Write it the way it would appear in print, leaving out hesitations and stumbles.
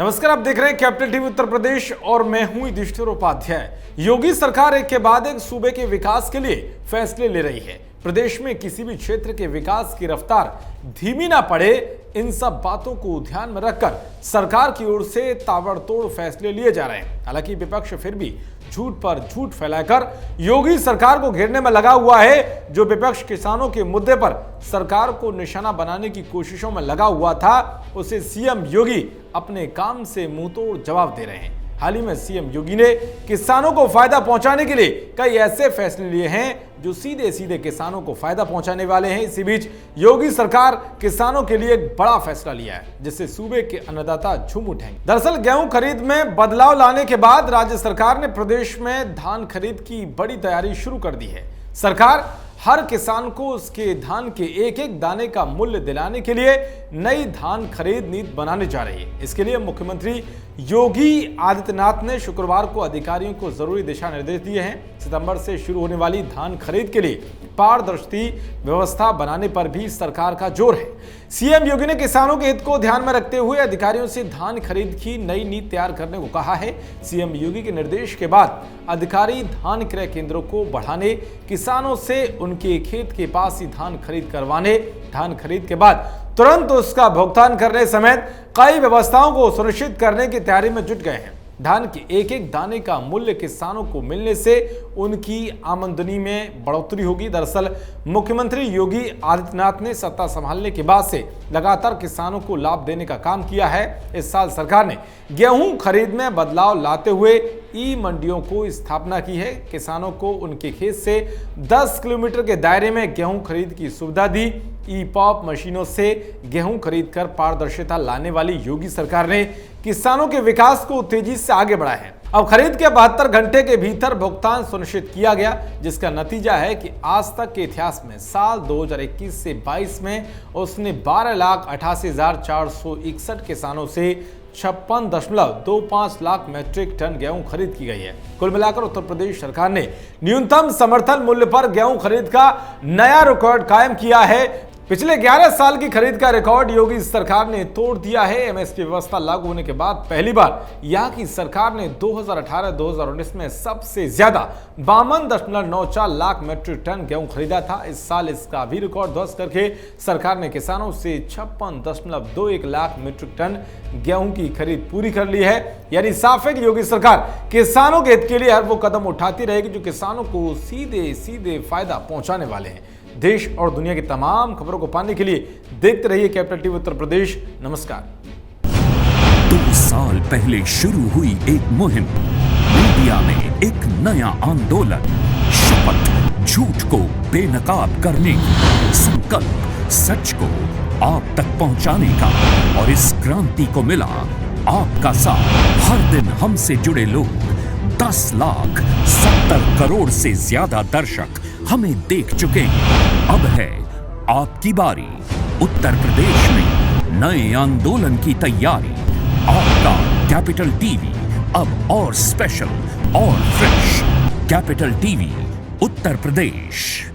नमस्कार, आप देख रहे हैं कैपिटल टीवी उत्तर प्रदेश और मैं हूं युधिष्ठिर उपाध्याय। योगी सरकार एक के बाद एक सूबे के विकास के लिए फैसले ले रही है। प्रदेश में किसी भी क्षेत्र के विकास की रफ्तार धीमी ना पड़े, इन सब बातों को ध्यान में रखकर सरकार की ओर से ताबड़तोड़ फैसले लिए जा रहे हैं। हालांकि विपक्ष फिर भी झूठ पर झूठ फैलाकर योगी सरकार को घेरने में लगा हुआ है। जो विपक्ष किसानों के मुद्दे पर सरकार को निशाना बनाने की कोशिशों में लगा हुआ था, उसे सीएम योगी अपने काम से मुंहतोड़ जवाब दे रहे हैं। हाल ही में सीएम योगी ने किसानों को फायदा पहुंचाने के लिए कई ऐसे फैसले लिए हैं जो सीधे सीधे किसानों को फायदा पहुंचाने वाले हैं। इसी बीच योगी सरकार किसानों के लिए एक बड़ा फैसला लिया है, जिससे सूबे के अन्नदाता झूम उठेंगे। दरअसल गेहूं खरीद में बदलाव लाने के बाद राज्य सरकार ने प्रदेश में धान खरीद की बड़ी तैयारी शुरू कर दी है। सरकार हर किसान को उसके धान के एक एक दाने का मूल्य दिलाने के लिए नई धान खरीद नीति बनाने जा रही है। इसके लिए मुख्यमंत्री योगी आदित्यनाथ ने शुक्रवार को अधिकारियों को जरूरी दिशा निर्देश दिए हैं। सितंबर से शुरू होने वाली धान खरीद के लिए पारदर्शी व्यवस्था बनाने पर भी सरकार का जोर है। सीएम योगी ने किसानों के हित को ध्यान में रखते हुए अधिकारियों से धान खरीद की नई नीति तैयार करने को कहा है। सीएम योगी के निर्देश के बाद अधिकारी धान क्रय केंद्रों को बढ़ाने, किसानों से उनके खेत के पास ही धान खरीद करवाने, धान खरीद के बाद तुरंत उसका भुगतान करने समेत कई व्यवस्थाओं को सुनिश्चित करने की तैयारी में जुट गए हैं। धान के एक एक दाने का मूल्य किसानों को मिलने से उनकी आमदनी में बढ़ोतरी होगी। दरअसल मुख्यमंत्री योगी आदित्यनाथ ने सत्ता संभालने के बाद से लगातार किसानों को लाभ देने का काम किया है। इस साल सरकार ने गेहूं खरीद में बदलाव लाते हुए ई मंडियों को स्थापना की है। किसानों को उनके खेत से 10 किलोमीटर के दायरे में गेहूं खरीद की सुविधा दी। ई पॉप मशीनों से गेहूं खरीदकर पारदर्शिता लाने वाली योगी सरकार ने किसानों के विकास को तेजी से आगे बढ़ाया है। अब खरीद के 72 घंटे के भीतर भुगतान सुनिश्चित किया गया, जिसका नतीजा है कि आज तक के इतिहास में साल 2021 से 22 में उसने 12,88,461 किसानों से 56.25 लाख मैट्रिक टन गेहूं खरीद की गई है। कुल मिलाकर उत्तर प्रदेश सरकार ने न्यूनतम समर्थन मूल्य पर गेहूं खरीद का नया रिकॉर्ड कायम किया है। पिछले 11 साल की खरीद का रिकॉर्ड योगी सरकार ने तोड़ दिया है। एमएसपी व्यवस्था लागू होने के बाद पहली बार यहाँ की सरकार ने 2018-2019 में सबसे ज्यादा 52.94 लाख मैट्रिक टन गेहूं खरीदा था। इस साल इसका भी रिकॉर्ड ध्वस्त करके सरकार ने किसानों से 56.21 लाख मैट्रिक टन गेहूं की खरीद पूरी कर ली है। यानी साफ है कि योगी सरकार किसानों के हित के लिए हर वो कदम उठाती रहेगी जो किसानों को सीधे सीधे फायदा पहुंचाने वाले हैं। देश और दुनिया की तमाम खबरों को पाने के लिए देखते रहिए कैपिटल टीवी उत्तर प्रदेश। नमस्कार। 2 साल पहले शुरू हुई एक मुहिम, मीडिया में एक नया आंदोलन, शपथ झूठ को बेनकाब करने की, संकल्प सच को आप तक पहुंचाने का। और इस क्रांति को मिला आपका साथ। हर दिन हमसे जुड़े लोग, 10,70 करोड़ से ज्यादा दर्शक हमें देख चुके हैं। अब है आपकी बारी। उत्तर प्रदेश में नए आंदोलन की तैयारी। आपका कैपिटल टीवी अब और स्पेशल और fresh. Capital TV Uttar Pradesh.